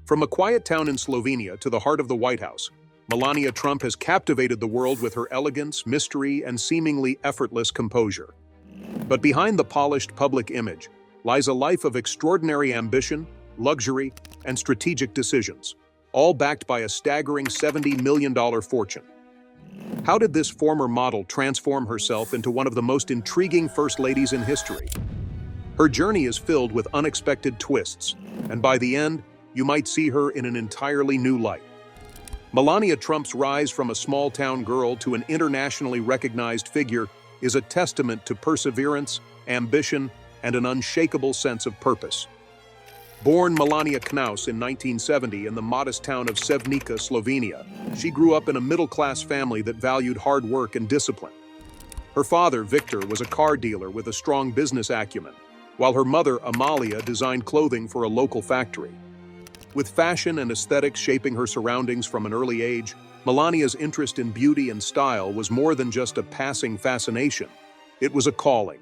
From a quiet town in Slovenia to the heart of the White House, Melania Trump has captivated the world with her elegance, mystery, and seemingly effortless composure. But behind the polished public image lies a life of extraordinary ambition, luxury, and strategic decisions, all backed by a staggering $70 million fortune. How did this former model transform herself into one of the most intriguing first ladies in history? Her journey is filled with unexpected twists, and by the end, you might see her in an entirely new light. Melania Trump's rise from a small-town girl to an internationally recognized figure is a testament to perseverance, ambition, and an unshakable sense of purpose. Born Melania Knaus in 1970 in the modest town of Sevnica, Slovenia, she grew up in a middle-class family that valued hard work and discipline. Her father, Victor, was a car dealer with a strong business acumen, while her mother, Amalia, designed clothing for a local factory. With fashion and aesthetics shaping her surroundings from an early age, Melania's interest in beauty and style was more than just a passing fascination. It was a calling.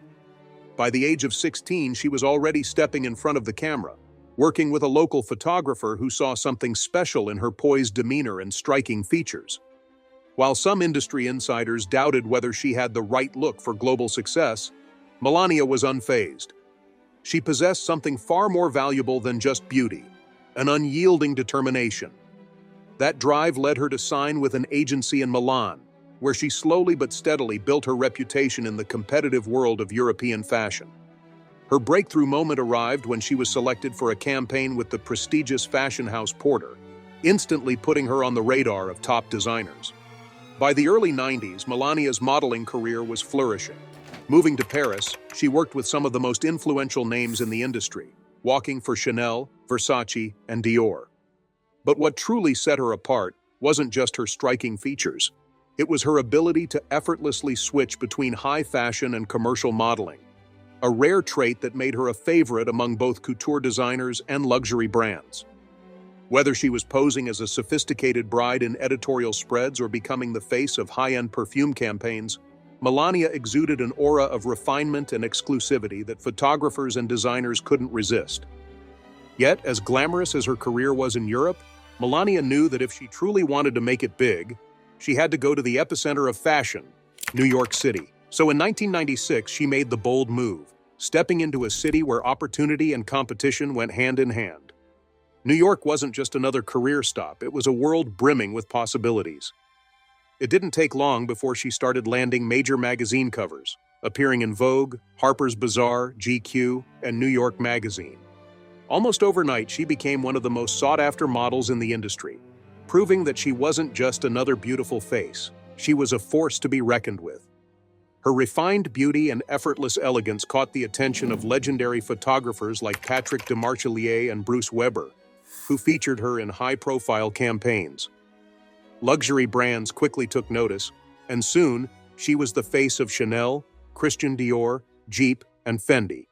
By the age of 16, she was already stepping in front of the camera, working with a local photographer who saw something special in her poised demeanor and striking features. While some industry insiders doubted whether she had the right look for global success, Melania was unfazed. She possessed something far more valuable than just beauty: an unyielding determination. That drive led her to sign with an agency in Milan, where she slowly but steadily built her reputation in the competitive world of European fashion. Her breakthrough moment arrived when she was selected for a campaign with the prestigious fashion house Porter, instantly putting her on the radar of top designers. By the early 90s, Melania's modeling career was flourishing. Moving to Paris, she worked with some of the most influential names in the industry, walking for Chanel, Versace, and Dior. But what truly set her apart wasn't just her striking features. It was her ability to effortlessly switch between high fashion and commercial modeling, a rare trait that made her a favorite among both couture designers and luxury brands. Whether she was posing as a sophisticated bride in editorial spreads or becoming the face of high-end perfume campaigns, Melania exuded an aura of refinement and exclusivity that photographers and designers couldn't resist. Yet, as glamorous as her career was in Europe, Melania knew that if she truly wanted to make it big, she had to go to the epicenter of fashion, New York City. So in 1996, she made the bold move, stepping into a city where opportunity and competition went hand in hand. New York wasn't just another career stop, it was a world brimming with possibilities. It didn't take long before she started landing major magazine covers, appearing in Vogue, Harper's Bazaar, GQ, and New York Magazine. Almost overnight, she became one of the most sought-after models in the industry, proving that she wasn't just another beautiful face, she was a force to be reckoned with. Her refined beauty and effortless elegance caught the attention of legendary photographers like Patrick de Marchelier and Bruce Weber, who featured her in high-profile campaigns. Luxury brands quickly took notice, and soon, she was the face of Chanel, Christian Dior, Jeep, and Fendi.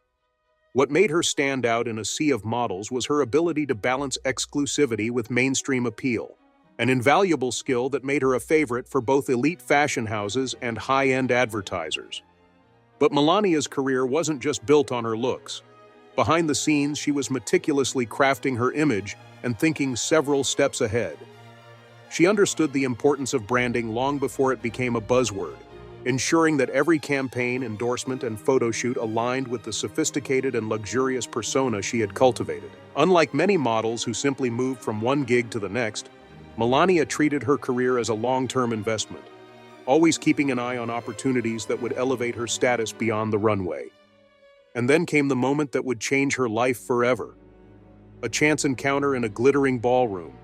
What made her stand out in a sea of models was her ability to balance exclusivity with mainstream appeal, an invaluable skill that made her a favorite for both elite fashion houses and high-end advertisers. But Melania's career wasn't just built on her looks. Behind the scenes, she was meticulously crafting her image and thinking several steps ahead. She understood the importance of branding long before it became a buzzword, ensuring that every campaign, endorsement, and photo shoot aligned with the sophisticated and luxurious persona she had cultivated. Unlike many models who simply moved from one gig to the next, Melania treated her career as a long-term investment, always keeping an eye on opportunities that would elevate her status beyond the runway. And then came the moment that would change her life forever. A chance encounter in a glittering ballroom,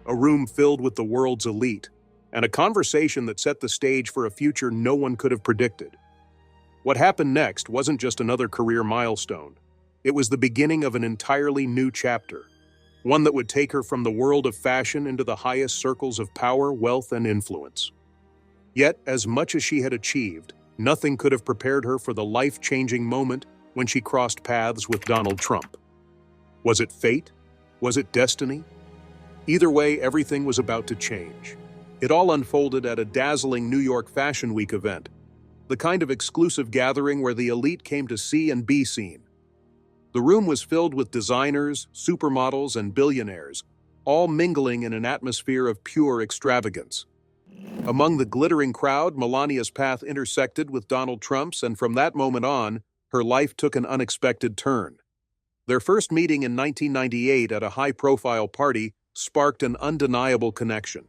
a room filled with the world's elite, and a conversation that set the stage for a future no one could have predicted. What happened next wasn't just another career milestone. It was the beginning of an entirely new chapter, one that would take her from the world of fashion into the highest circles of power, wealth, and influence. Yet, as much as she had achieved, nothing could have prepared her for the life-changing moment when she crossed paths with Donald Trump. Was it fate? Was it destiny? Either way, everything was about to change. It all unfolded at a dazzling New York Fashion Week event, the kind of exclusive gathering where the elite came to see and be seen. The room was filled with designers, supermodels, and billionaires, all mingling in an atmosphere of pure extravagance. Among the glittering crowd, Melania's path intersected with Donald Trump's, and from that moment on, her life took an unexpected turn. Their first meeting in 1998 at a high-profile party sparked an undeniable connection.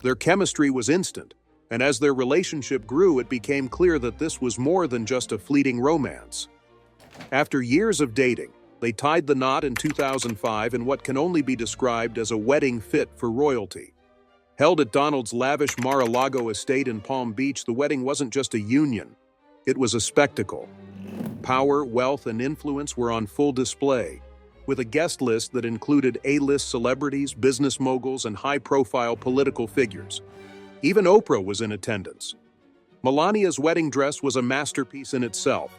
Their chemistry was instant, and as their relationship grew, it became clear that this was more than just a fleeting romance. After years of dating, they tied the knot in 2005 in what can only be described as a wedding fit for royalty. Held at Donald's lavish Mar-a-Lago estate in Palm Beach, the wedding wasn't just a union, it was a spectacle. Power, wealth, and influence were on full display, with a guest list that included A-list celebrities, business moguls, and high-profile political figures. Even Oprah was in attendance. Melania's wedding dress was a masterpiece in itself,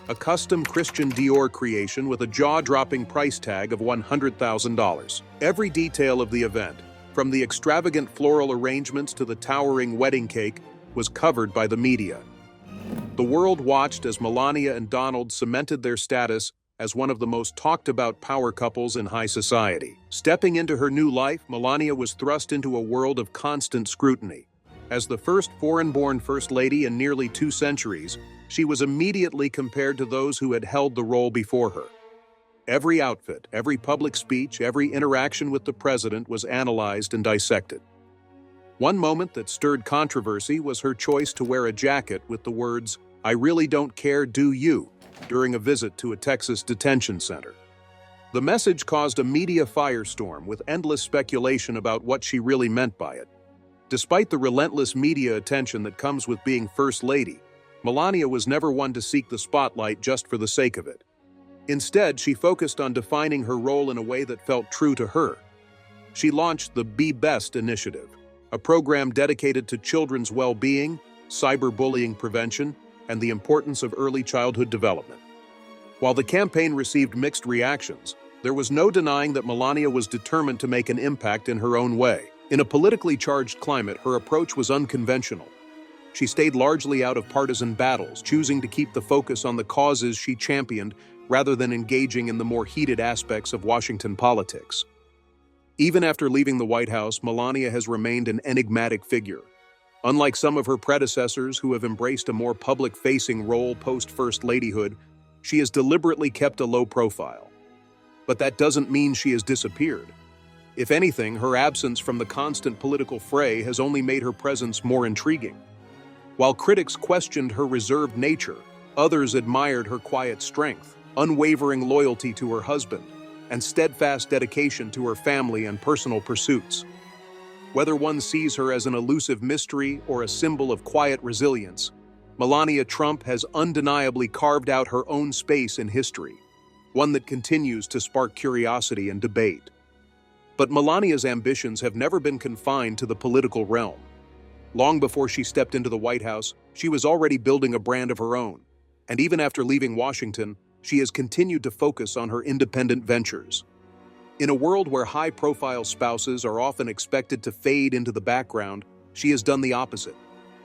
a custom Christian Dior creation with a jaw-dropping price tag of $100,000. Every detail of the event, from the extravagant floral arrangements to the towering wedding cake, was covered by the media. The world watched as Melania and Donald cemented their status as one of the most talked-about power couples in high society. Stepping into her new life, Melania was thrust into a world of constant scrutiny. As the first foreign-born First Lady in nearly 2 centuries, she was immediately compared to those who had held the role before her. Every outfit, every public speech, every interaction with the president was analyzed and dissected. One moment that stirred controversy was her choice to wear a jacket with the words, "I really don't care, do you?" during a visit to a Texas detention center. The message caused a media firestorm with endless speculation about what she really meant by it. Despite the relentless media attention that comes with being First Lady, Melania was never one to seek the spotlight just for the sake of it. Instead, she focused on defining her role in a way that felt true to her. She launched the Be Best initiative, a program dedicated to children's well-being, cyberbullying prevention, and the importance of early childhood development. While the campaign received mixed reactions, there was no denying that Melania was determined to make an impact in her own way. In a politically charged climate, her approach was unconventional. She stayed largely out of partisan battles, choosing to keep the focus on the causes she championed rather than engaging in the more heated aspects of Washington politics. Even after leaving the White House, Melania has remained an enigmatic figure. Unlike some of her predecessors who have embraced a more public-facing role post-First Ladyhood, she has deliberately kept a low profile. But that doesn't mean she has disappeared. If anything, her absence from the constant political fray has only made her presence more intriguing. While critics questioned her reserved nature, others admired her quiet strength, unwavering loyalty to her husband, and steadfast dedication to her family and personal pursuits. Whether one sees her as an elusive mystery or a symbol of quiet resilience, Melania Trump has undeniably carved out her own space in history, one that continues to spark curiosity and debate. But Melania's ambitions have never been confined to the political realm. Long before she stepped into the White House, she was already building a brand of her own, and even after leaving Washington, she has continued to focus on her independent ventures. In a world where high-profile spouses are often expected to fade into the background, she has done the opposite,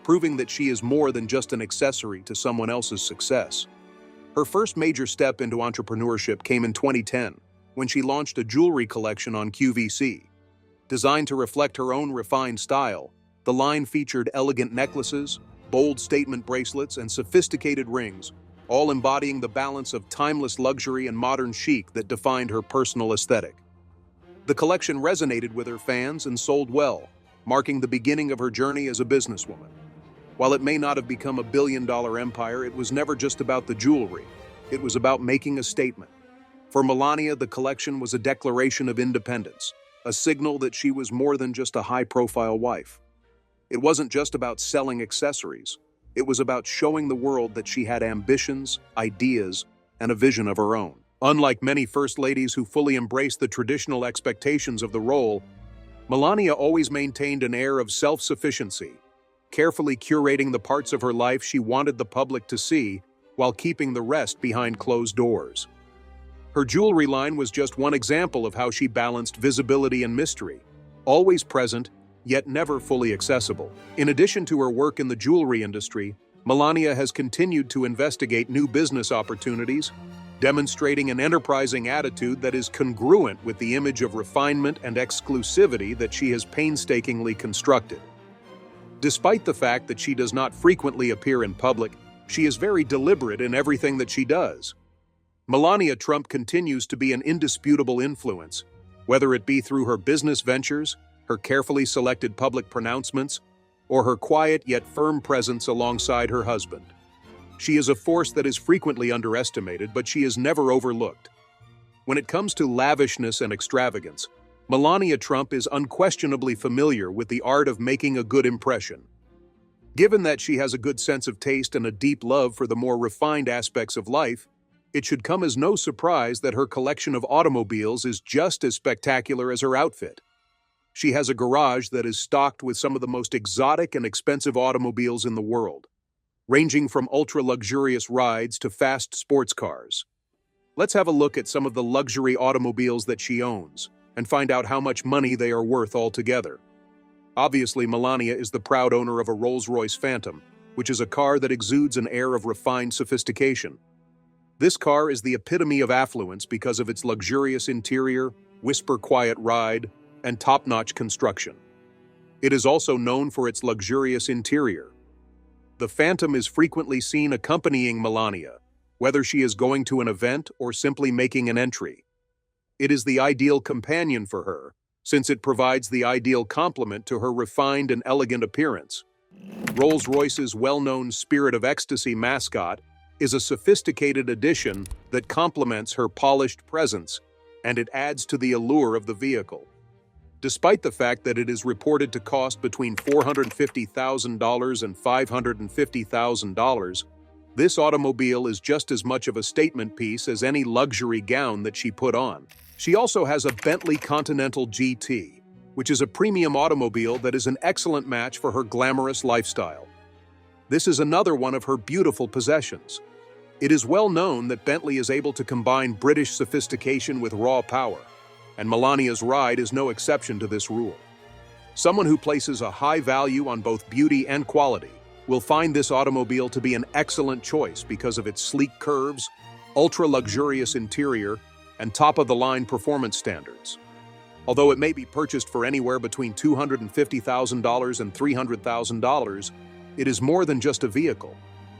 proving that she is more than just an accessory to someone else's success. Her first major step into entrepreneurship came in 2010, when she launched a jewelry collection on QVC. Designed to reflect her own refined style, the line featured elegant necklaces, bold statement bracelets, and sophisticated rings, all embodying the balance of timeless luxury and modern chic that defined her personal aesthetic. The collection resonated with her fans and sold well, marking the beginning of her journey as a businesswoman. While it may not have become a billion-dollar empire, it was never just about the jewelry. It was about making a statement. For Melania, the collection was a declaration of independence, a signal that she was more than just a high-profile wife. It wasn't just about selling accessories. It was about showing the world that she had ambitions, ideas, and a vision of her own. Unlike many first ladies who fully embraced the traditional expectations of the role, Melania always maintained an air of self-sufficiency, carefully curating the parts of her life she wanted the public to see while keeping the rest behind closed doors. Her jewelry line was just one example of how she balanced visibility and mystery, always present, yet never fully accessible. In addition to her work in the jewelry industry, Melania has continued to investigate new business opportunities, demonstrating an enterprising attitude that is congruent with the image of refinement and exclusivity that she has painstakingly constructed. Despite the fact that she does not frequently appear in public, she is very deliberate in everything that she does. Melania Trump continues to be an indisputable influence, whether it be through her business ventures, her carefully selected public pronouncements, or her quiet yet firm presence alongside her husband. She is a force that is frequently underestimated, but she is never overlooked. When it comes to lavishness and extravagance, Melania Trump is unquestionably familiar with the art of making a good impression. Given that she has a good sense of taste and a deep love for the more refined aspects of life, it should come as no surprise that her collection of automobiles is just as spectacular as her outfit. She has a garage that is stocked with some of the most exotic and expensive automobiles in the world, ranging from ultra-luxurious rides to fast sports cars. Let's have a look at some of the luxury automobiles that she owns and find out how much money they are worth altogether. Obviously, Melania is the proud owner of a Rolls-Royce Phantom, which is a car that exudes an air of refined sophistication. This car is the epitome of affluence because of its luxurious interior, whisper-quiet ride, and top-notch construction. It is also known for its luxurious interior. The Phantom is frequently seen accompanying Melania, whether she is going to an event or simply making an entry. It is the ideal companion for her, since it provides the ideal complement to her refined and elegant appearance. Rolls-Royce's well-known Spirit of Ecstasy mascot is a sophisticated addition that complements her polished presence, and it adds to the allure of the vehicle. Despite the fact that it is reported to cost between $450,000 and $550,000, this automobile is just as much of a statement piece as any luxury gown that she put on. She also has a Bentley Continental GT, which is a premium automobile that is an excellent match for her glamorous lifestyle. This is another one of her beautiful possessions. It is well known that Bentley is able to combine British sophistication with raw power, and Melania's ride is no exception to this rule. Someone who places a high value on both beauty and quality will find this automobile to be an excellent choice because of its sleek curves, ultra-luxurious interior, and top-of-the-line performance standards. Although it may be purchased for anywhere between $250,000 and $300,000, it is more than just a vehicle.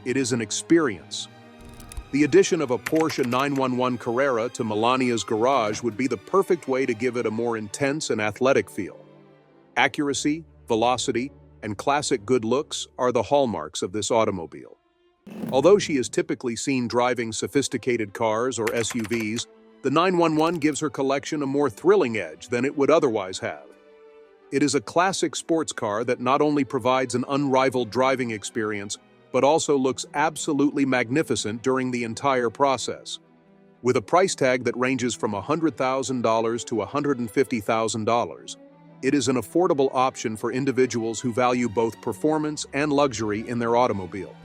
It is an experience. The addition of a Porsche 911 Carrera to Melania's garage would be the perfect way to give it a more intense and athletic feel. Accuracy, velocity, and classic good looks are the hallmarks of this automobile. Although she is typically seen driving sophisticated cars or SUVs, the 911 gives her collection a more thrilling edge than it would otherwise have. It is a classic sports car that not only provides an unrivaled driving experience, but also looks absolutely magnificent during the entire process. With a price tag that ranges from $100,000 to $150,000, it is an affordable option for individuals who value both performance and luxury in their automobile.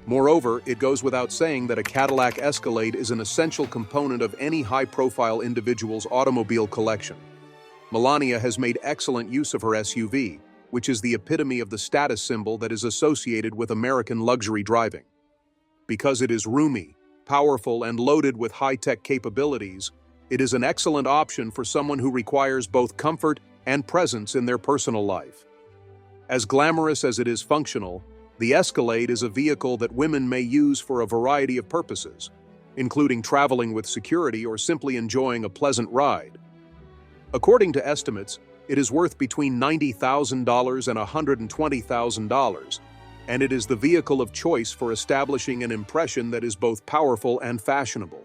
Moreover, it goes without saying that a Cadillac Escalade is an essential component of any high-profile individual's automobile collection. Melania has made excellent use of her SUV, which is the epitome of the status symbol that is associated with American luxury driving. Because it is roomy, powerful, and loaded with high-tech capabilities, it is an excellent option for someone who requires both comfort and presence in their personal life. As glamorous as it is functional, the Escalade is a vehicle that women may use for a variety of purposes, including traveling with security or simply enjoying a pleasant ride. According to estimates, it is worth between $90,000 and $120,000, and it is the vehicle of choice for establishing an impression that is both powerful and fashionable.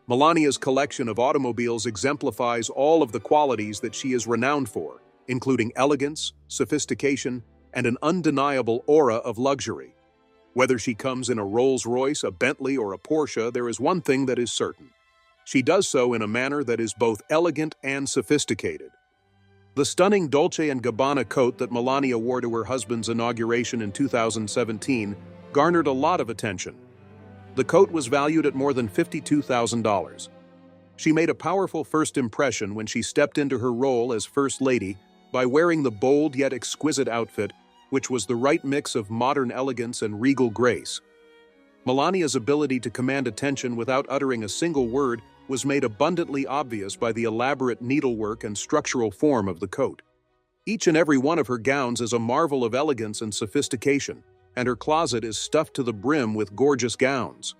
Melania's collection of automobiles exemplifies all of the qualities that she is renowned for, including elegance, sophistication, and an undeniable aura of luxury. Whether she comes in a Rolls-Royce, a Bentley, or a Porsche, there is one thing that is certain. She does so in a manner that is both elegant and sophisticated. The stunning Dolce & Gabbana coat that Melania wore to her husband's inauguration in 2017 garnered a lot of attention. The coat was valued at more than $52,000. She made a powerful first impression when she stepped into her role as First Lady by wearing the bold yet exquisite outfit, which was the right mix of modern elegance and regal grace. Melania's ability to command attention without uttering a single word was made abundantly obvious by the elaborate needlework and structural form of the coat. Each and every one of her gowns is a marvel of elegance and sophistication, and her closet is stuffed to the brim with gorgeous gowns.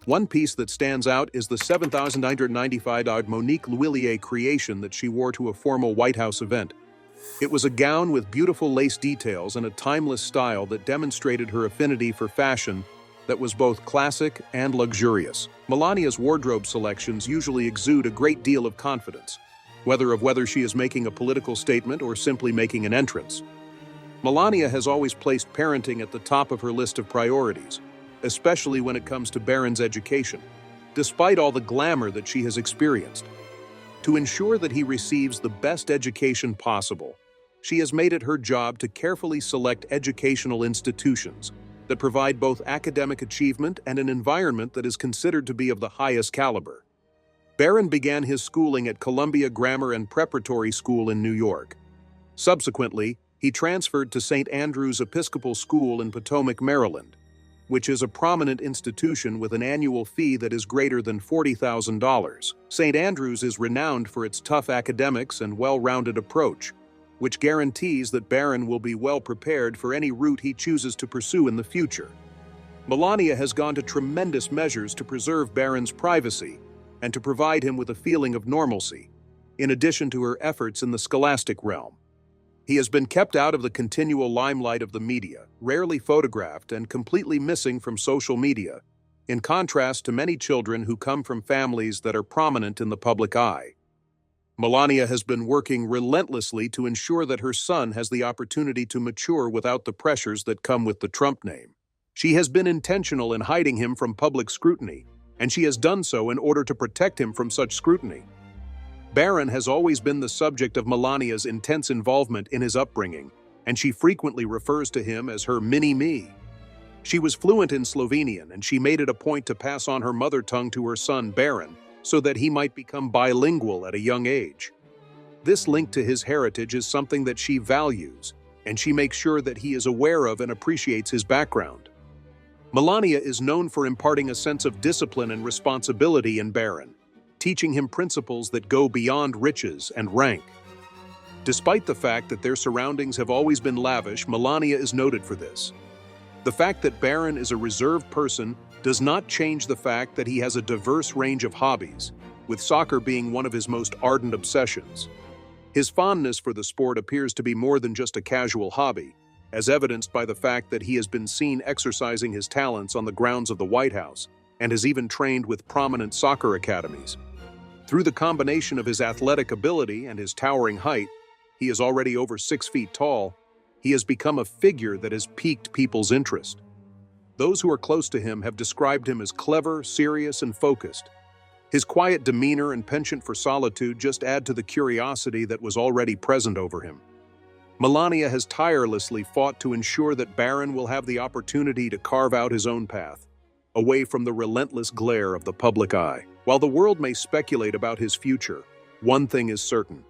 One piece that stands out is the $7,995 Monique Lhuillier creation that she wore to a formal White House event. It was a gown with beautiful lace details and a timeless style that demonstrated her affinity for fashion that was both classic and luxurious. Melania's wardrobe selections usually exude a great deal of confidence, whether she is making a political statement or simply making an entrance. Melania has always placed parenting at the top of her list of priorities, especially when it comes to Barron's education, despite all the glamour that she has experienced. To ensure that he receives the best education possible, she has made it her job to carefully select educational institutions that provide both academic achievement and an environment that is considered to be of the highest caliber. Barron began his schooling at Columbia Grammar and Preparatory School in New York. Subsequently, he transferred to St. Andrew's Episcopal School in Potomac, Maryland, which is a prominent institution with an annual fee that is greater than $40,000. St. Andrews is renowned for its tough academics and well-rounded approach, which guarantees that Barron will be well prepared for any route he chooses to pursue in the future. Melania has gone to tremendous measures to preserve Barron's privacy and to provide him with a feeling of normalcy, in addition to her efforts in the scholastic realm. He has been kept out of the continual limelight of the media, rarely photographed and completely missing from social media, in contrast to many children who come from families that are prominent in the public eye. Melania has been working relentlessly to ensure that her son has the opportunity to mature without the pressures that come with the Trump name. She has been intentional in hiding him from public scrutiny, and she has done so in order to protect him from such scrutiny. Barron has always been the subject of Melania's intense involvement in his upbringing, and she frequently refers to him as her mini-me. She was fluent in Slovenian, and she made it a point to pass on her mother tongue to her son, Barron, so that he might become bilingual at a young age. This link to his heritage is something that she values, and she makes sure that he is aware of and appreciates his background. Melania is known for imparting a sense of discipline and responsibility in Barron, teaching him principles that go beyond riches and rank. Despite the fact that their surroundings have always been lavish, Melania is noted for this. The fact that Barron is a reserved person does not change the fact that he has a diverse range of hobbies, with soccer being one of his most ardent obsessions. His fondness for the sport appears to be more than just a casual hobby, as evidenced by the fact that he has been seen exercising his talents on the grounds of the White House and has even trained with prominent soccer academies. Through the combination of his athletic ability and his towering height, he is already over 6 feet tall. He has become a figure that has piqued people's interest. Those who are close to him have described him as clever, serious, and focused. His quiet demeanor and penchant for solitude just add to the curiosity that was already present over him. Melania has tirelessly fought to ensure that Barron will have the opportunity to carve out his own path, away from the relentless glare of the public eye. While the world may speculate about his future, one thing is certain.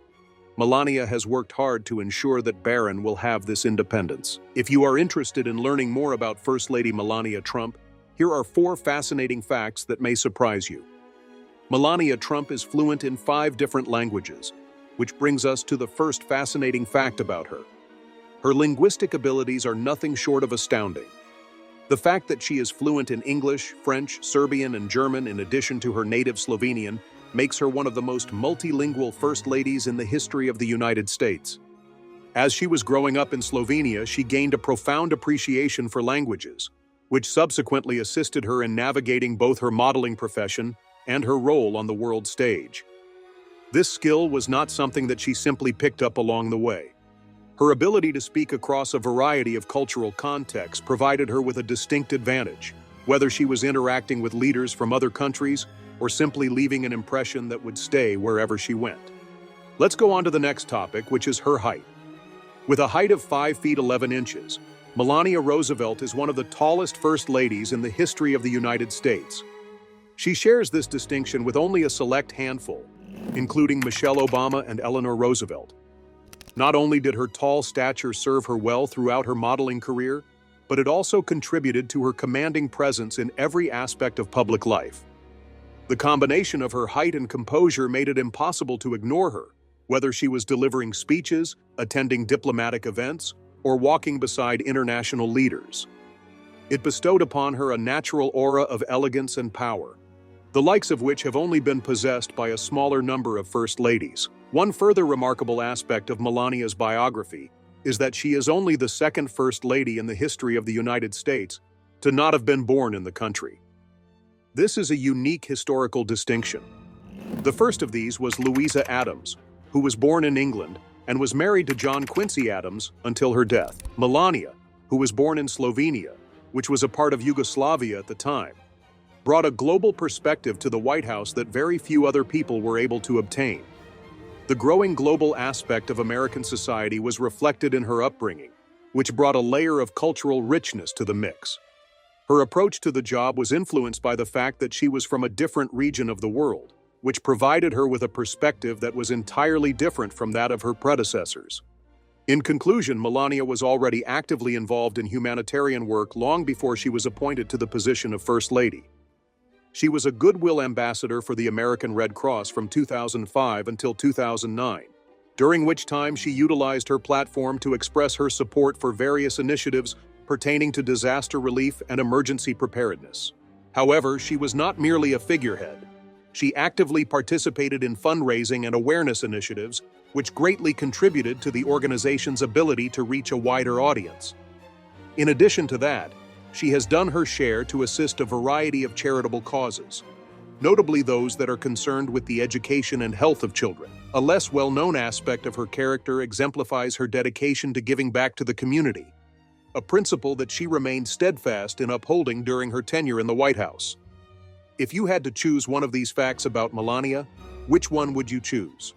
Melania has worked hard to ensure that Barron will have this independence. If you are interested in learning more about First Lady Melania Trump, here are 4 fascinating facts that may surprise you. Melania Trump is fluent in 5 different languages, which brings us to the first fascinating fact about her. Her linguistic abilities are nothing short of astounding. The fact that she is fluent in English, French, Serbian, and German in addition to her native Slovenian makes her one of the most multilingual first ladies in the history of the United States. As she was growing up in Slovenia, she gained a profound appreciation for languages, which subsequently assisted her in navigating both her modeling profession and her role on the world stage. This skill was not something that she simply picked up along the way. Her ability to speak across a variety of cultural contexts provided her with a distinct advantage, whether she was interacting with leaders from other countries or simply leaving an impression that would stay wherever she went. Let's go on to the next topic, which is her height. With a height of 5 feet 11 inches, Melania Roosevelt is one of the tallest first ladies in the history of the United States. She shares this distinction with only a select handful, including Michelle Obama and Eleanor Roosevelt. Not only did her tall stature serve her well throughout her modeling career, but it also contributed to her commanding presence in every aspect of public life. The combination of her height and composure made it impossible to ignore her, whether she was delivering speeches, attending diplomatic events, or walking beside international leaders. It bestowed upon her a natural aura of elegance and power, the likes of which have only been possessed by a smaller number of first ladies. One further remarkable aspect of Melania's biography is that she is only the second first lady in the history of the United States to not have been born in the country. This is a unique historical distinction. The first of these was Louisa Adams, who was born in England and was married to John Quincy Adams until her death. Melania, who was born in Slovenia, which was a part of Yugoslavia at the time, brought a global perspective to the White House that very few other people were able to obtain. The growing global aspect of American society was reflected in her upbringing, which brought a layer of cultural richness to the mix. Her approach to the job was influenced by the fact that she was from a different region of the world, which provided her with a perspective that was entirely different from that of her predecessors. In conclusion, Melania was already actively involved in humanitarian work long before she was appointed to the position of First Lady. She was a goodwill ambassador for the American Red Cross from 2005 until 2009, during which time she utilized her platform to express her support for various initiatives pertaining to disaster relief and emergency preparedness. However, she was not merely a figurehead. She actively participated in fundraising and awareness initiatives, which greatly contributed to the organization's ability to reach a wider audience. In addition to that, she has done her share to assist a variety of charitable causes, notably those that are concerned with the education and health of children. A less well-known aspect of her character exemplifies her dedication to giving back to the community, a principle that she remained steadfast in upholding during her tenure in the White House. If you had to choose one of these facts about Melania, which one would you choose?